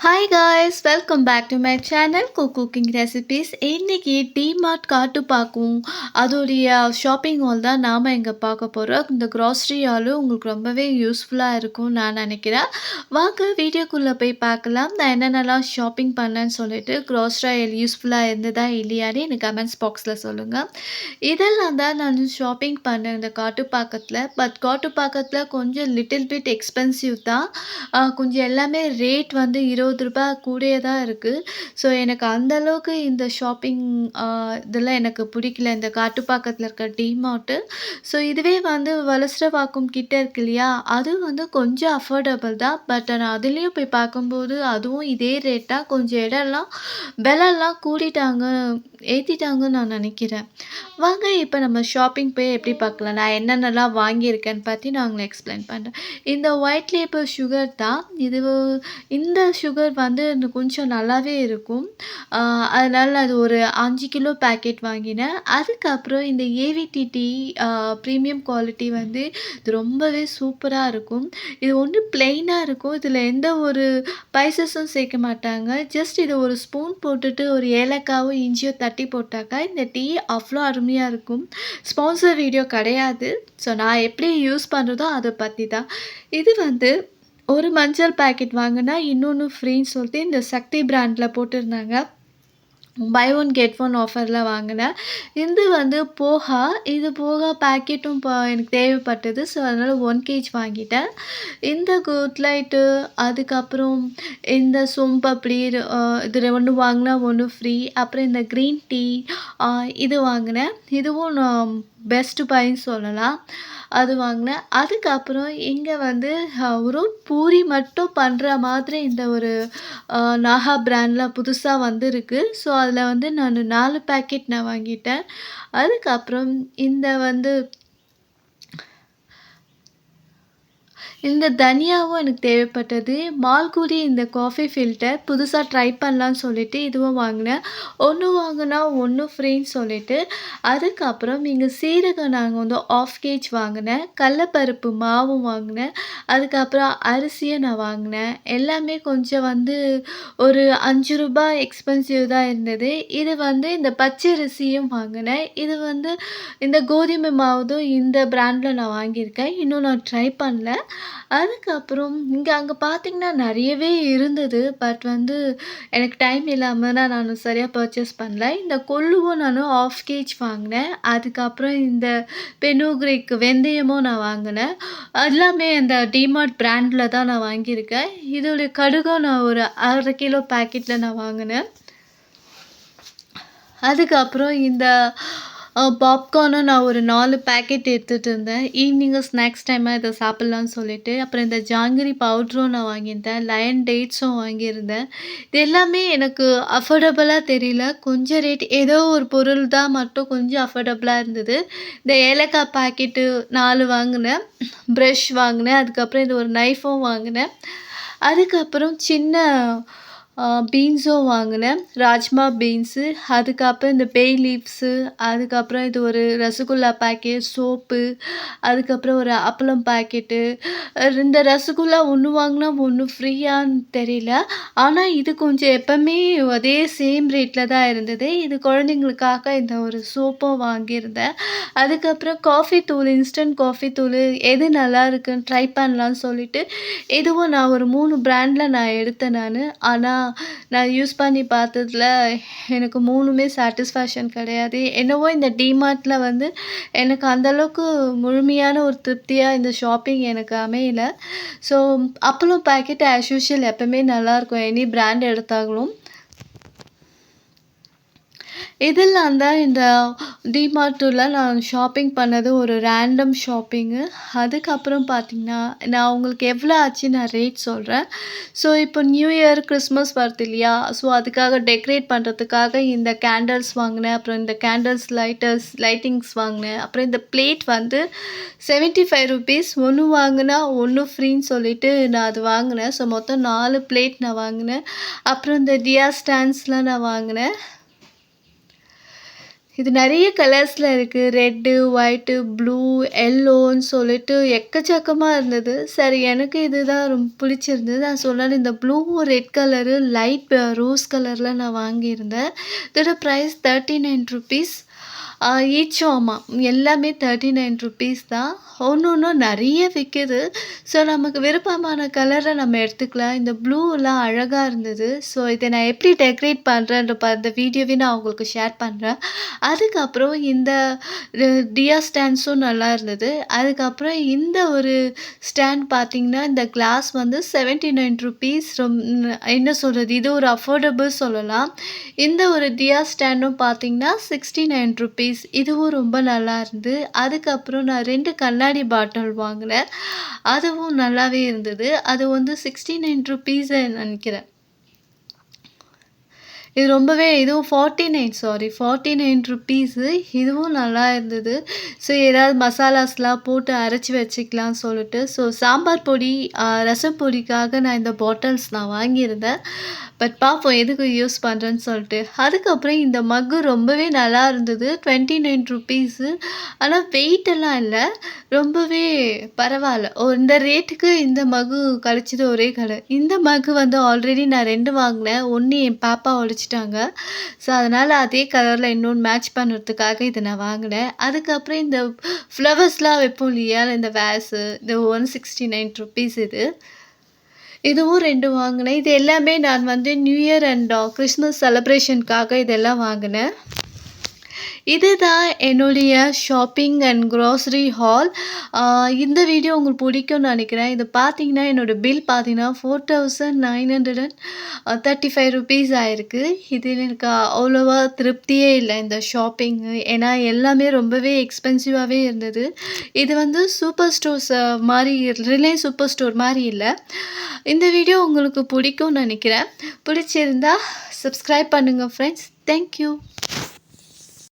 Hi guys, welcome back to my channel Cookcooking Recipes. இன்னைக்கு Dmart காட்டு பாக்கும் அதோடைய ஷாப்பிங் ஹால் தான் நாம இங்க பார்க்க போறோம். இந்த grocery ஹால் உங்களுக்கு ரொம்பவே யூஸ்ஃபுல்லா இருக்கும் நான் நினைக்கிறேன். வாங்க வீடியோக்குள்ள போய் பார்க்கலாம். நான் என்னென்னலாம் ஷாப்பிங் பண்ணேன்னு சொல்லிட்டு grocery ஹால் யூஸ்ஃபுல்லா இருந்ததா இல்லையான்னு எனக்கு கமெண்ட்ஸ் பாக்ஸ்ல சொல்லுங்க. இதெல்லாம் தான் நான் ஷாப்பிங் பண்ணேன் இந்த காட்டுப்பாக்கத்துல. பட் காட்டுப்பாக்கத்துல கொஞ்சம் லிட்டில் பிட் எக்ஸ்பென்சிவ் தான். கொஞ்சம் எல்லாமே ரேட் வந்து ரூ. 20 கூடயே தான் இருக்கு. ஸோ எனக்கு அந்த அளவுக்கு இந்த ஷாப்பிங் இதெல்லாம் எனக்கு பிடிக்கல. இந்த காட்டுப்பாக்கத்துல இருக்க டிமார்ட்டு. ஸோ இதுவே வந்து வலசரவாக்கம் கிட்ட இருக்கு இல்லையா? அது வந்து கொஞ்சம் அஃபோர்டபுள் தான். பட் ஆனா அதுலயும் போய் பார்க்கும்போது அதுவும் இதே ரேட் தான். கொஞ்சம் இடம்லாம் விலைலாம் கூட்டிட்டாங்க, ஏத்திட்டாங்கன்னு நான் நினைக்கிறேன். வாங்க இப்போ நம்ம ஷாப்பிங் போய் எப்படி பார்க்கலாம். நான் என்னென்னலாம் வாங்கியிருக்கேன்னு பத்தி நான் உங்களுக்கு எக்ஸ்பிளைன் பண்றேன். இந்த ஒயிட் லேபிள் சுகர் தான். இந்த சுகர் வந்து இன்னும் கொஞ்சம் நல்லாவே இருக்கும். அதனால அது ஒரு 5 கிலோ பேக்கெட் வாங்கினேன். அதுக்கப்புறம் இந்த ஏவிடி டீ ப்ரீமியம் குவாலிட்டி வந்து இது ரொம்பவே சூப்பரா இருக்கும். இது ஒண்ணு பிளெயினா இருக்கும். இதில எந்த ஒரு ஸ்பைசஸும் சேர்க்க மாட்டாங்க. ஜஸ்ட் இத ஒரு ஸ்பூன் போட்டுட்டு ஒரு ஏலக்காவும், இஞ்சியும் தட்டி போட்டாக்கா இந்த டீ அவ்ளோ அருமையா இருக்கும். ஸ்பான்சர் வீடியோ கிடையாது. ஸோ நான் எப்படி யூஸ் பண்றதோ அத பத்தி தான். இது வந்து ஒரு மஞ்சள் பாக்கெட் வாங்குனா இன்னொன்னு ஃப்ரீன்னு சொல்லிட்டு இந்த சக்தி பிராண்ட்ல போட்டிருந்தாங்க. பை ஒன் கெட் ஒன் ஆஃபர்ல வாங்கினேன். இது வந்து போஹா. இது போஹா பாக்கெட்டும் எனக்கு தேவைப்பட்டது. ஸோ அதனால 1 கேஜ் வாங்கிட்டேன். இந்த குட்லைட்டு அதுக்கப்புறம் இந்த சோன்பப்டி இது 1 வாங்கினா 1 ஃப்ரீ. அப்புறம் இந்த க்ரீன் டீ இது வாங்கினேன். இதுவும் நான் பெஸ்ட் பைன்னு சொல்லலாம். அது வாங்கினேன். அதுக்கப்புறம் இங்கே வந்து ஒரு பூரி மட்டும் பண்ணுற மாதிரி இந்த ஒரு நாகா பிராண்ட்ல புதுசா வந்திருக்கு. ஸோ அதில் வந்து நான் 4 பேக்கெட் நான் வாங்கிட்டேன். அதுக்கப்புறம் இந்த வந்து இந்த தனியாவும் எனக்கு தேவைப்பட்டது. மால்குடி இந்த காஃபி ஃபில்டர் புதுசா ட்ரை பண்ணலான்னு சொல்லிட்டு இதுவும் வாங்கினேன். 1 வாங்குனா 1 ஃப்ரீன்னு சொல்லிட்டு. அதுக்கப்புறம் இங்க சீரகம் நாங்க வந்து 1/2 கேஜ் வாங்கினேன். கடலப்பருப்பு மாவும் வாங்கினேன். அதுக்கப்புறம் அரிசியும் நான் வாங்கினேன். எல்லாமே கொஞ்சம் வந்து ஒரு ரூ. 5 எக்ஸ்பென்சிவ் தான் இருந்தது. இது வந்து இந்த பச்சரிசியும் வாங்கினேன். இது வந்து இந்த கோதுமை மாவுதும் இந்த பிராண்ட்ல நான் வாங்கியிருக்கேன். இன்னும் நான் ட்ரை பண்ணல. அதுக்கப்புறம் அங்க பார்த்தீங்கன்னா நெறையவே இருந்தது. பட் வந்து எனக்கு டைம் இல்லாம தான் நான் சரியா பர்ச்சேஸ் பண்ணல. இந்த கொள்ளுவும் நானு 1/2 கேஜ் வாங்கினேன். அதுக்கப்புறம் இந்த பெனுக்ரிக் வெந்தயமும் நான் வாங்கினேன். எல்லாமே அந்த டிமார்ட் பிராண்ட்ல தான் நான் வாங்கியிருக்கேன். இதோட கடுகும் நான் ஒரு 1/2 கிலோ பாக்கெட்ல நான் வாங்கினேன். அதுக்கப்புறம் இந்த பாப்கார்னும் நான் ஒரு 4 பேக்கெட் எடுத்துட்டு இருந்தேன். ஈவினிங்கு ஸ்நாக்ஸ் டைமா இத சாப்பிட்லான்னு சொல்லிட்டு. அப்புறம் இந்த ஜாங்கிரி பவுடரும் நான் வாங்கியிருந்தேன். லயன் டேட்ஸும் வாங்கியிருந்தேன். இது எல்லாமே எனக்கு அஃபோர்டபுளா தெரியல. கொஞ்சம் ரேட் ஏதோ ஒரு பொருள் தான் மட்டும் கொஞ்சம் அஃபோர்டபுளா இருந்தது. இந்த ஏலக்காய் பாக்கெட்டு 4 வாங்கினேன். ப்ரஷ் வாங்கினேன். அதுக்கப்புறம் இது ஒரு நைஃபும் வாங்கினேன். அதுக்கப்புறம் சின்ன பீன்ஸும் வாங்கினேன். ராஜ்மா பீன்ஸு, அதுக்கப்புறம் இந்த பே லீவ்ஸு, அதுக்கப்புறம் இது ஒரு ரசகுல்லா பாக்கெட், சோப்பு, அதுக்கப்புறம் ஒரு அப்பளம் பாக்கெட்டு. இந்த ரசகுல்லா 1 வாங்குனா 1 ஃப்ரீயான்னு தெரியல. ஆனா இது கொஞ்சம் எப்பவுமே அதே சேம் ரேட்ல தான் இருந்தது. இது குழந்தைங்களுக்காக இந்த ஒரு சோப்பும் வாங்கியிருந்தேன். அதுக்கப்புறம் காஃபி தூள், இன்ஸ்டன்ட் காஃபி தூளு எது நல்லா இருக்குன்னு ட்ரை பண்ணலான்னு சொல்லிட்டு, இதுவும் நான் ஒரு 3 பிராண்ட்ல நான் எடுத்தேன் நானு. ஆனா நான் யூஸ் பண்ணி பார்த்ததுல எனக்கு 3மே சாட்டிஸ்ஃபேக்ஷன் கிடையாது. என்னவோ இந்த டிமார்ட்ல வந்து எனக்கு அந்த அளவுக்கு முழுமையான ஒரு திருப்தியா இந்த ஷாப்பிங் எனக்கு அமையல. ஸோ அப்பளம் பாக்கெட் ஆஸ் யூசுவல் எப்பவுமே நல்லாயிருக்கும். எனி பிராண்ட் எடுத்தாலும். இதெல்லாம் தான் இந்த டிமார்ட்ல நான் ஷாப்பிங் பண்ணது ஒரு ரேண்டம் ஷாப்பிங்கு. அதுக்கப்புறம் பார்த்தீங்கன்னா, நான் உங்களுக்கு எவ்வளோ ஆச்சு நான் ரேட் சொல்றேன். ஸோ இப்போ நியூ இயர், கிறிஸ்மஸ் வருது இல்லையா? ஸோ அதுக்காக டெக்கரேட் பண்ணுறதுக்காக இந்த கேண்டில்ஸ் வாங்கினேன். அப்புறம் இந்த கேண்டில்ஸ் லைட்டிங்ஸ் வாங்கினேன். அப்புறம் இந்த பிளேட் வந்து ரூ. 75 1 வாங்குனா 1 ஃப்ரீன்னு சொல்லிட்டு நான் அது வாங்கினேன். ஸோ மொத்தம் 4 பிளேட் நான் வாங்கினேன். அப்புறம் இந்த டியா ஸ்டாண்ட்ஸ்லாம் நான் வாங்கினேன். இது நெறைய கலர்ஸ்ல இருக்கு. ரெட்டு, ஒயிட்டு, ப்ளூ, எல்லோன்னு சொல்லிட்டு எக்கச்சக்கமா இருந்தது. சரி எனக்கு இதுதான் ரொம்ப பிடிச்சிருந்தது. நான் சொன்னேன் இந்த blue, red colour, light rose கலர்ல நான் வாங்கியிருந்தேன். இதோட பிரைஸ் ₹39 ஈச்சும் ஆமா. எல்லாமே ₹39 தான். ஒண்ணொண்ணும் நெறைய விக்குது. ஸோ நமக்கு விருப்பமான கலர நம்ம எடுத்துக்கலாம். இந்த ப்ளூலாம் அழகா இருந்தது. ஸோ இத நான் எப்படி டெக்கரேட் பண்றேன்ற அந்த வீடியோவே நான் உங்களுக்கு ஷேர் பண்றேன். அதுக்கப்புறம் இந்த ர டியா ஸ்டாண்ட்ஸும் நல்லா இருந்தது. அதுக்கப்புறம் இந்த ஒரு ஸ்டாண்ட் பார்த்தீங்கன்னா, இந்த கிளாஸ் வந்து ₹79 என்ன சொல்றது? இது ஒரு அஃபோர்டபுள் சொல்லலாம். இந்த ஒரு டியா ஸ்டாண்டும் பார்த்தீங்கன்னா, ₹69 இதுவும் ரொம்ப நல்லா இருந்து. அதுக்கப்புறம் நான் 2 கண்ணாடி பாட்டில் வாங்குனேன். அதுவும் நல்லாவே இருந்தது. அது வந்து ₹69 நெனைக்கிறேன். இது ரொம்பவே இதுவும் 49 ருப்பீஸு. இதுவும் நல்லா இருந்தது. ஸோ ஏதாவது மசாலாஸ்லாம் போட்டு அரைச்சு வச்சுக்கலாம்னு சொல்லிட்டு. ஸோ சாம்பார் பொடி, ரசம் பொடிக்காக நான் இந்த பாட்டில்ஸ் நான் வாங்கியிருந்தேன். பட் பார்ப்போம் எதுக்கு யூஸ் பண்ணுறேன்னு சொல்லிட்டு. அதுக்கப்புறம் இந்த மக்கு ரொம்பவே நல்லா இருந்தது. ₹29 ஆனா வெயிட்டெல்லாம் இல்ல. ரொம்பவே பரவால்ல. இந்த ரேட்டுக்கு இந்த மக்கு கிடைச்சது ஒரே கடை. இந்த மக்கு வந்து ஆல்ரெடி நான் 2 வாங்கினேன். 1 என் பாப்பா ஒழிச்சிட்டாங்க. ஸோ அதனால அதே கலர்ல இன்னொன்னு மேட்ச் பண்ணுறதுக்காக இத நான் வாங்கினேன். அதுக்கப்புறம் இந்த ஃப்ளவர்ஸ்லாம் வைப்போம் இல்லையா? இந்த வேஸு இது ₹169 இது. இதுவும் 2 வாங்கினேன். இது எல்லாமே நான் வந்து நியூ இயர் அண்ட் கிறிஸ்மஸ் செலிப்ரேஷனுக்காக இதெல்லாம் வாங்கினேன். இதுதான் என்னுடைய ஷாப்பிங் அண்ட் க்ராசரி ஹால். இந்த வீடியோ உங்களுக்கு பிடிக்கும்னு நினைக்கிறேன். இது பார்த்தீங்கன்னா, என்னோட பில் பார்த்தீங்கன்னா ₹4935 ஆயிருக்கு. இதில எனக்கு அவ்வளோவா திருப்தியே இல்ல இந்த ஷாப்பிங்கு. ஏன்னா எல்லாமே ரொம்பவே எக்ஸ்பென்சிவாவே இருந்தது. இது வந்து சூப்பர் ஸ்டோர்ஸ் மாரி ரிலையன்ஸ் சூப்பர் ஸ்டோர் மாரி இல்ல. இந்த வீடியோ உங்களுக்கு பிடிக்கும்னு நினைக்கிறேன். பிடிச்சிருந்தா சப்ஸ்கிரைப் பண்ணுங்க ஃப்ரெண்ட்ஸ். Thank you.